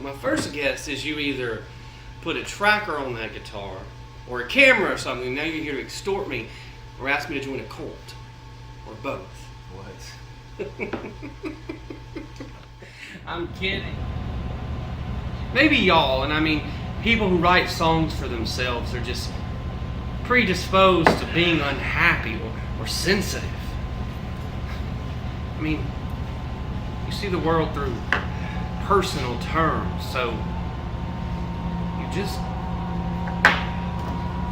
my first guess is you either put a tracker on that guitar or a camera or something. Now you're here to extort me or ask me to join a cult or both. What? I'm kidding. Maybe y'all, and I mean people who write songs for themselves, are just predisposed to being unhappy or sensitive. I mean, you see the world through personal terms, so you just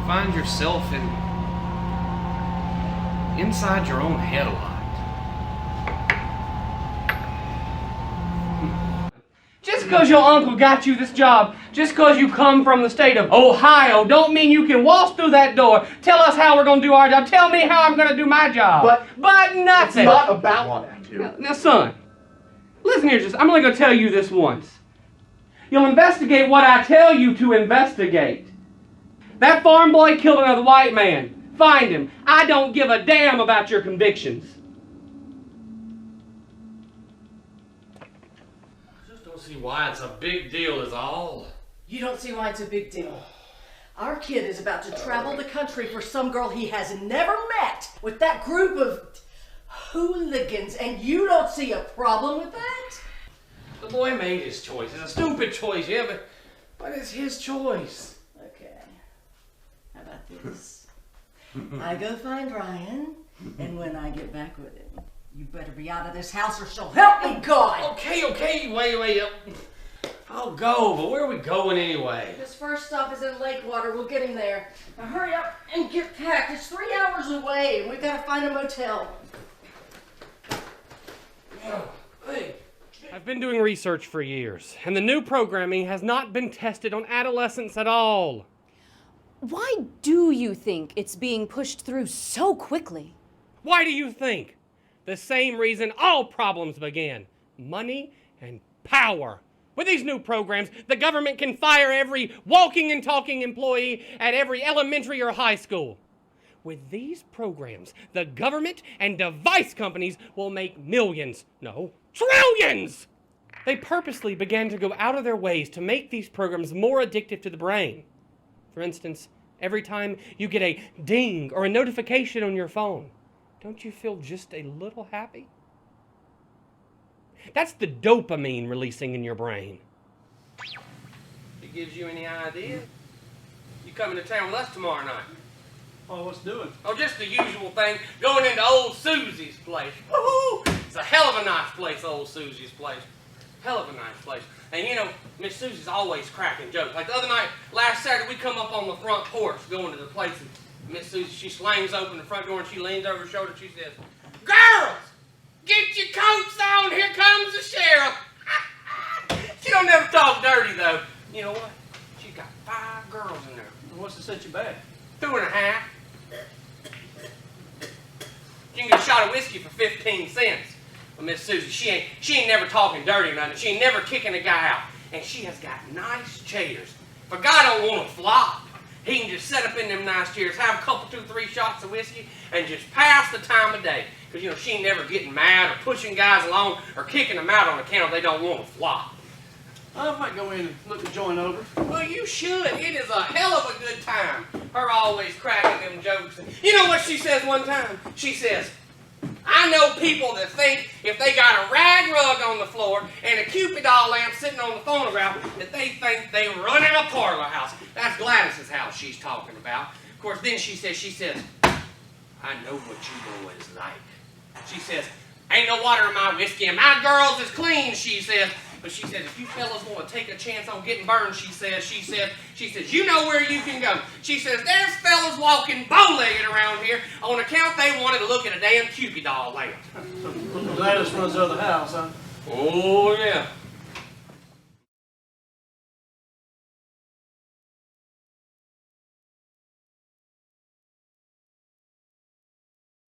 find yourself inside your own head a lot. Just because your uncle got you this job, just because you come from the state of Ohio, don't mean you can waltz through that door, tell us how we're going to do our job, tell me how I'm going to do my job. But nothing. It's not about that. Now, son, listen here, I'm only going to tell you this once. You'll investigate what I tell you to investigate. That farm boy killed another white man. Find him. I don't give a damn about your convictions. I just don't see why it's a big deal is all. You don't see why it's a big deal. Our kid is about to travel the country for some girl he has never met with that group of hooligans, and you don't see a problem with that? The boy made his choice. It's a stupid choice, yeah, but it's his choice. Okay. How about this? I go find Ryan, and when I get back with him, you better be out of this house or she'll help me God! Okay, wait. I'll go, but where are we going anyway? His first stop is in Lakewater. We'll get him there. Now hurry up and get packed. It's 3 hours away, and we've got to find a motel. Hey. I've been doing research for years, and the new programming has not been tested on adolescents at all. Why do you think it's being pushed through so quickly? Why do you think? The same reason all problems began. Money and power. With these new programs, the government can fire every walking and talking employee at every elementary or high school. With these programs, the government and device companies will make millions, no, trillions! They purposely began to go out of their ways to make these programs more addictive to the brain. For instance, every time you get a ding or a notification on your phone, don't you feel just a little happy? That's the dopamine releasing in your brain. It gives you any idea? You coming to town with us tomorrow night? Oh, what's doing? Oh, just the usual thing, going into old Susie's place. Woo-hoo! It's a hell of a nice place, old Susie's place. Hell of a nice place. And you know, Miss Susie's always cracking jokes. Like the other night, last Saturday, we come up on the front porch going to the place, and Miss Susie, she slings open the front door and she leans over her shoulder and she says, "Girls, get your coats on, here comes the sheriff." She don't never talk dirty though. You know what? She's got 5 girls in there. What's to set you back? 2.5. You can get a shot of whiskey for 15 cents. Well, Miss Susie, she ain't never talking dirty or nothing. She ain't never kicking a guy out. And she has got nice chairs. If a guy don't want to flop, he can just sit up in them nice chairs, have a couple, 2, 3 shots of whiskey, and just pass the time of day. Because, you know, she ain't never getting mad or pushing guys along or kicking them out on account of they don't want to flop. I might go in and look the joint over. Well, you should. It is a hell of a good time. Her always cracking them jokes. You know what she says one time? She says, "I know people that think if they got a rag rug on the floor and a Cupid doll lamp sitting on the phonograph, that they think they running a parlor house." That's Gladys's house she's talking about. Of course, then she says, "I know what you boys like." She says, "Ain't no water in my whiskey and my girls is clean," she says. But she said, if you fellas want to take a chance on getting burned, she says, you know where you can go. She says, there's fellas walking bow-legged around here on account they wanted to look at a damn Cupid doll lamp. Gladys runs the other house, huh? Oh, yeah.